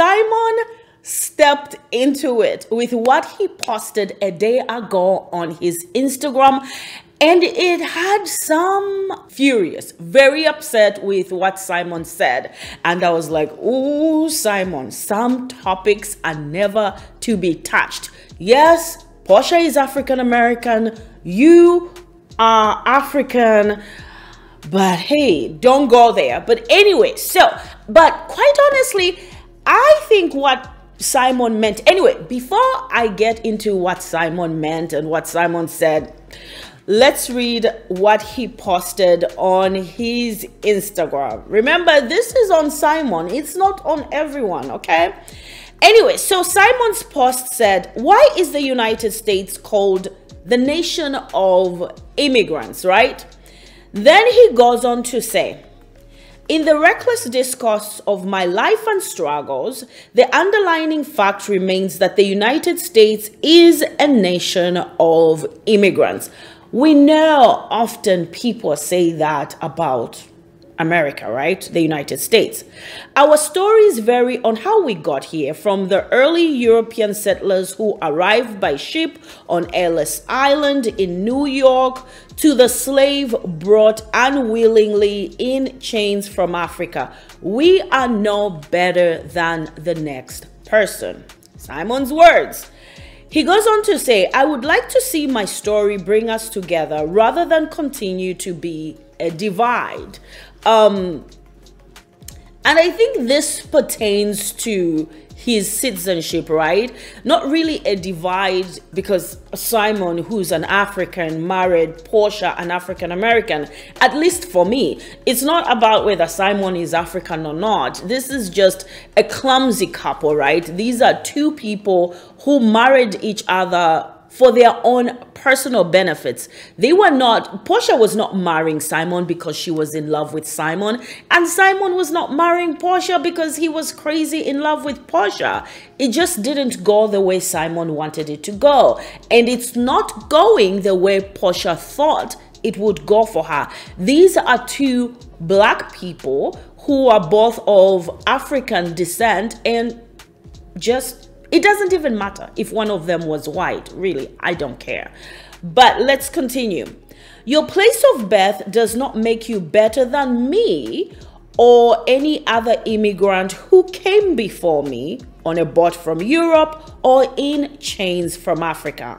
Simon stepped into it with what he posted a day ago on his Instagram, and it had some furious, very upset with what Simon said. And I was like, ooh, Simon, some topics are never to be touched. Yes, Porsha is African American, you are African, but hey, don't go there. But anyway, but quite honestly, I think what Simon meant, anyway, before I get into what Simon meant and what Simon said, let's read what he posted on his Instagram. Remember, this is on Simon, it's not on everyone, okay? Anyway, so Simon's post said, why is the United States called the nation of immigrants, right? Then he goes on to say, in the reckless discourse of my life and struggles, the underlying fact remains that the United States is a nation of immigrants. We know often people say that about America, right? The United States. Our stories vary on how we got here, from the early European settlers who arrived by ship on Ellis Island in New York to the slave brought unwillingly in chains from Africa. We are no better than the next person. Simon's words. He goes on to say, I would like to see my story bring us together rather than continue to be a divide. And I think this pertains to his citizenship, right? Not really a divide, because Simon, who's an African, married Porsha, an African American. At least for me, it's not about whether Simon is African or not. This is just a clumsy couple, right? These are two people who married each other for their own personal benefits. Porsha was not marrying Simon because she was in love with Simon, and Simon was not marrying Porsha because he was crazy in love with Porsha. It just didn't go the way Simon wanted it to go, and it's not going the way Porsha thought it would go for her. These are two black people who are both of African descent, and it doesn't even matter if one of them was white, really, I don't care. But let's continue. Your place of birth does not make you better than me or any other immigrant who came before me on a boat from Europe or in chains from Africa.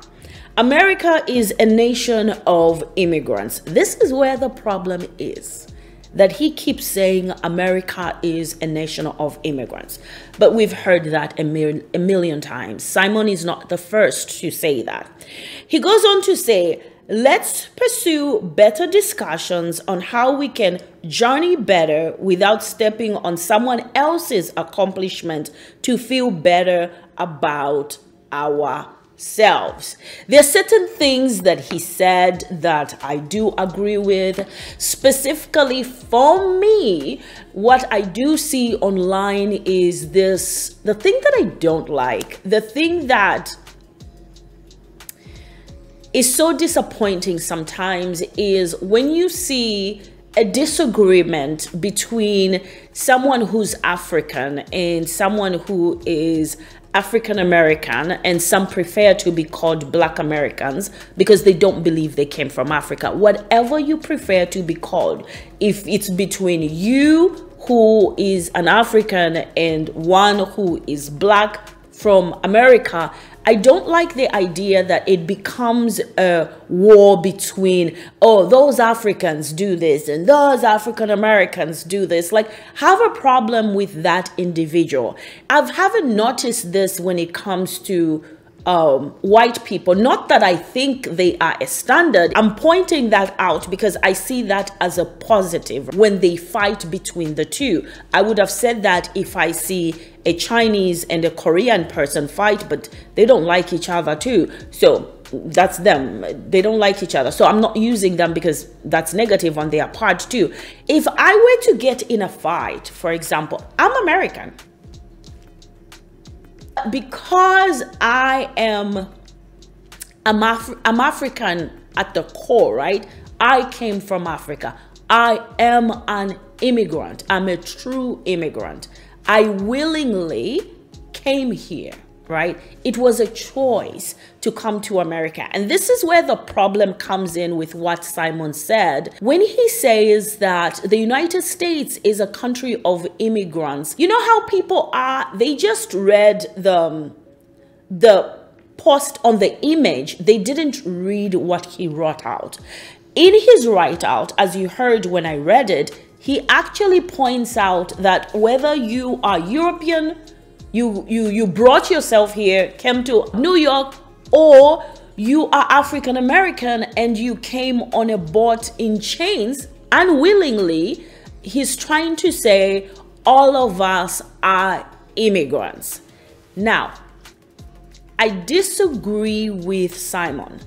America is a nation of immigrants. This is where the problem is, that he keeps saying America is a nation of immigrants. But we've heard that a million times. Simon is not the first to say that. He goes on to say, let's pursue better discussions on how we can journey better without stepping on someone else's accomplishment to feel better about ourselves. There are certain things that he said that I do agree with. Specifically for me, what I do see online is the thing that I don't like, the thing that is so disappointing sometimes, is when you see a disagreement between someone who's African and someone who is African American, and some prefer to be called Black Americans because they don't believe they came from Africa. Whatever you prefer to be called, if it's between you who is an African and one who is Black from America, I don't like the idea that it becomes a war between, oh, those Africans do this and those African Americans do this. Like, have a problem with that individual. I haven't noticed this when it comes to white people. Not that I think they are a standard. I'm pointing that out because I see that as a positive when they fight between the two. I would have said that if I see a Chinese and a Korean person fight, but they don't like each other too. So that's them. They don't like each other. So I'm not using them because that's negative on their part too. If I were to get in a fight, for example, I'm American. Because I'm African at the core, right? I came from Africa. I am an immigrant. I'm a true immigrant. I willingly came here, right? It was a choice to come to America. And this is where the problem comes in with what Simon said. When he says that the United States is a country of immigrants, you know how people are, they just read the post on the image. They didn't read what he wrote out. In his write-out, as you heard when I read it, he actually points out that whether you are European, you brought yourself here, came to New York, or you are African American and you came on a boat in chains unwillingly, he's trying to say all of us are immigrants. Now, I disagree with Simon.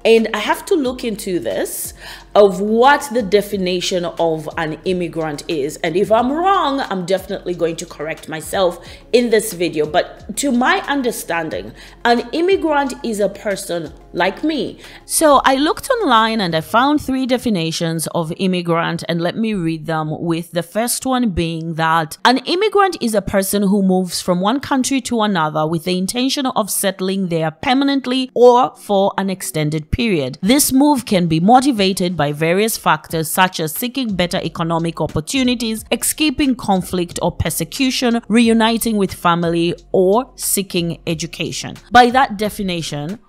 And I have to look into this of what the definition of an immigrant is. And if I'm wrong, I'm definitely going to correct myself in this video. But to my understanding, an immigrant is a person like me. So I looked online and I found 3 definitions of immigrant, and let me read them, with the first one being that an immigrant is a person who moves from one country to another with the intention of settling there permanently or for an extended period. This move can be motivated by various factors such as seeking better economic opportunities, escaping conflict or persecution, reuniting with family, or seeking education. By that definition,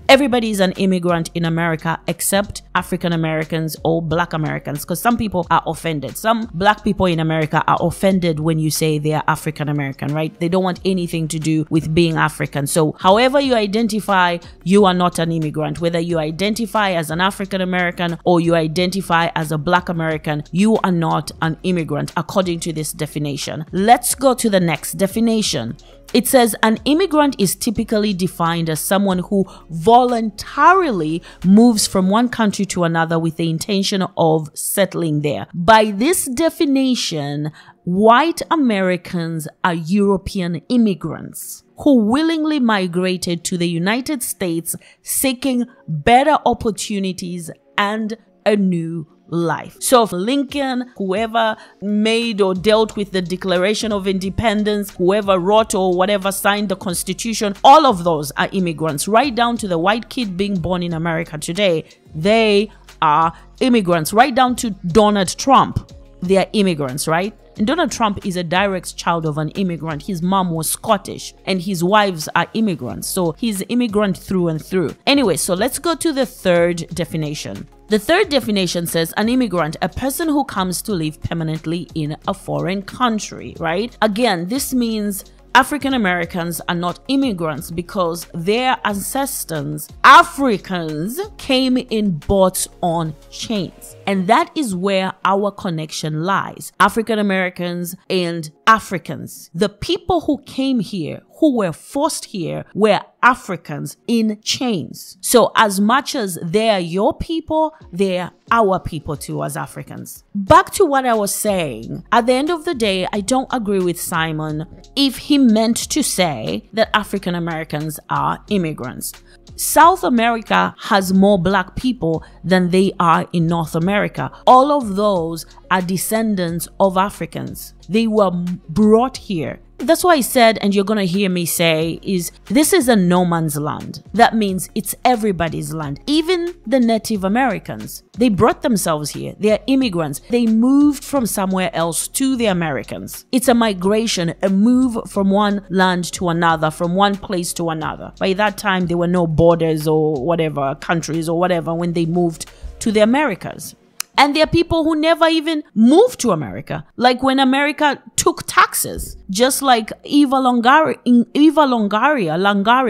everybody is an immigrant in America except African Americans or Black Americans, because some people are offended. Some Black people in America are offended when you say they are African American, right? They don't want anything to do with being African. So however you identify, you are not an immigrant. Whether you identify as an African American or you identify as a Black American, you are not an immigrant according to this definition. Let's go to the next definition. It says an immigrant is typically defined as someone who voluntarily moves from one country to another with the intention of settling there. By this definition, white Americans are European immigrants who willingly migrated to the United States seeking better opportunities and a new life. So if Lincoln, whoever made or dealt with the Declaration of Independence, whoever wrote or whatever signed the Constitution, all of those are immigrants, right down to the white kid being born in America today. They are immigrants, right down to Donald Trump. They are immigrants, right? And Donald Trump is a direct child of an immigrant. His mom was Scottish and his wives are immigrants. So he's immigrant through and through. Anyway, so let's go to the third definition. The third definition says an immigrant, a person who comes to live permanently in a foreign country, right? Again, this means African Americans are not immigrants because their ancestors, Africans, came in boats on chains. And that is where our connection lies. African Americans and Africans. The people who came here, who were forced here, were Africans in chains. So as much as they are your people, they are our people too as Africans. Back to what I was saying. At the end of the day, I don't agree with Simon if he meant to say that African Americans are immigrants. South America has more Black people than they are in North America. All of those are descendants of Africans. They were brought here. That's why I said, and you're going to hear me say, is this is a no man's land. That means it's everybody's land. Even the Native Americans, they brought themselves here. They are immigrants. They moved from somewhere else to the Americans. It's a migration, a move from one land to another, from one place to another. By that time, there were no borders or whatever, countries or whatever, when they moved to the Americas. And there are people who never even moved to America. Like when America took taxes, just like Eva Longoria,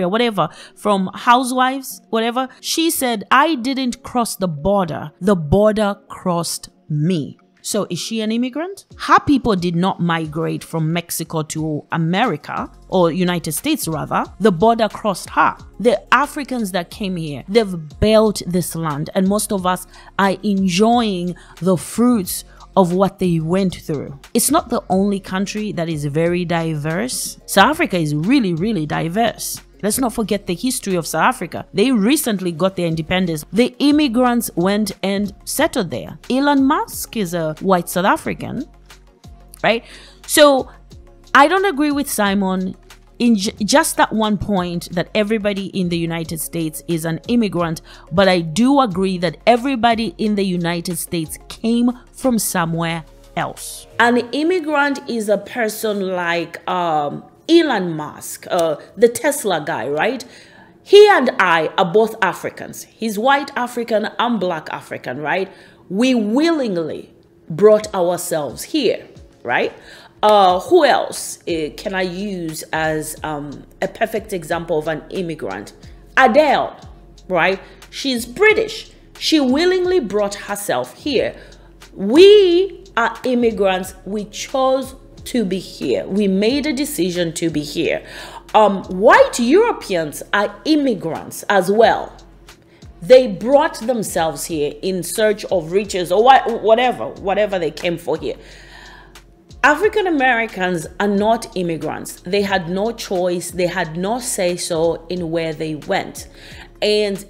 whatever, from Housewives, whatever. She said, I didn't cross the border crossed me. So is she an immigrant? Her people did not migrate from Mexico to America, or United States rather. The border crossed her. The Africans that came here, they've built this land, and most of us are enjoying the fruits of what they went through. It's not the only country that is very diverse. South Africa is really, really diverse. Let's not forget the history of South Africa. They recently got their independence. The immigrants went and settled there. Elon Musk is a white South African, right? So I don't agree with Simon in just that one point that everybody in the United States is an immigrant, but I do agree that everybody in the United States came from somewhere else. An immigrant is a person like Elon Musk, the Tesla guy, right? He and I are both Africans. He's white African, I'm black African, right? We willingly brought ourselves here, right? Who else can I use as a perfect example of an immigrant? Adele, right? She's British. She willingly brought herself here. We are immigrants. We chose to be here. We made a decision to be here. White Europeans are immigrants as well. They brought themselves here in search of riches or whatever they came for here. African Americans are not immigrants. They had no choice. They had no say-so in where they went. And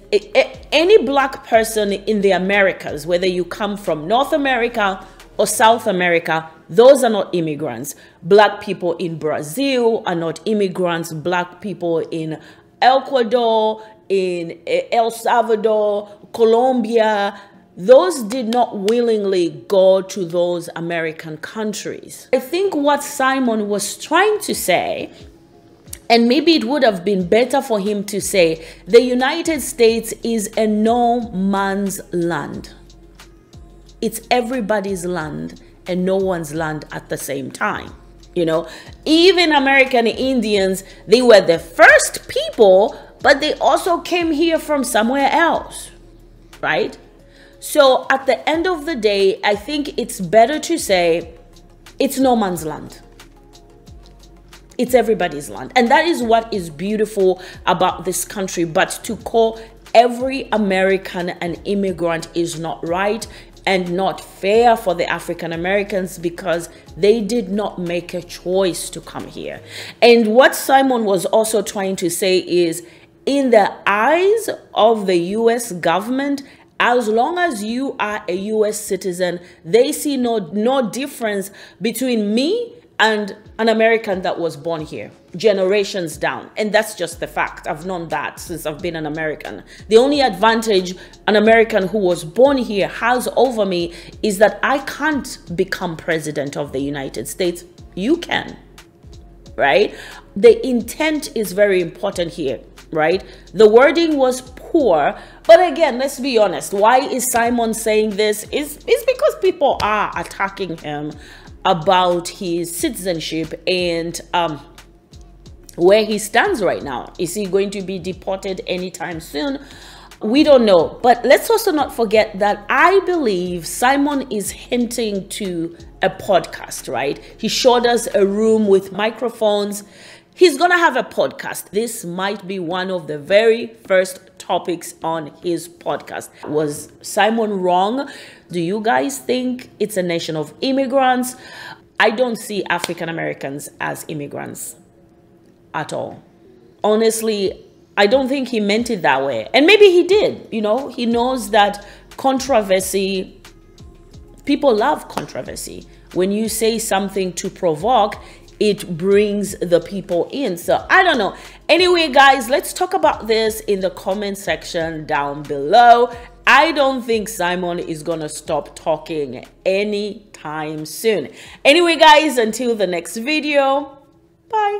any black person in the Americas, whether you come from North America or South America, those are not immigrants. Black people in Brazil are not immigrants. Black people in Ecuador, in El Salvador, Colombia, those did not willingly go to those American countries. I think what Simon was trying to say, and maybe it would have been better for him to say, the United States is a no man's land. It's everybody's land and no one's land at the same time. You know, even American Indians, they were the first people, but they also came here from somewhere else, right? So at the end of the day, I think it's better to say it's no man's land. It's everybody's land. And that is what is beautiful about this country. But to call every American an immigrant is not right and not fair for the African Americans, because they did not make a choice to come here. And what Simon was also trying to say is, in the eyes of the US government, as long as you are a US citizen, they see no difference between me and an American that was born here, generations down. And that's just the fact. I've known that since I've been an American. The only advantage an American who was born here has over me is that I can't become president of the United States. You can, right? The intent is very important here, right? The wording was poor, but again, let's be honest. Why is Simon saying this? Is because people are attacking him about his citizenship and where he stands right now. Is he going to be deported anytime soon? We don't know. But let's also not forget that I believe Simon is hinting to a podcast, right? He showed us a room with microphones. He's gonna have a podcast. This might be one of the very first topics on his podcast. Was Simon wrong? Do you guys think it's a nation of immigrants? I don't see African Americans as immigrants at all. Honestly, I don't think he meant it that way. And maybe he did, you know, he knows that controversy, people love controversy. When you say something to provoke, it brings the people in. So I don't know. Anyway, guys, let's talk about this in the comment section down below. I don't think Simon is gonna stop talking anytime soon. Anyway, guys, until the next video, bye.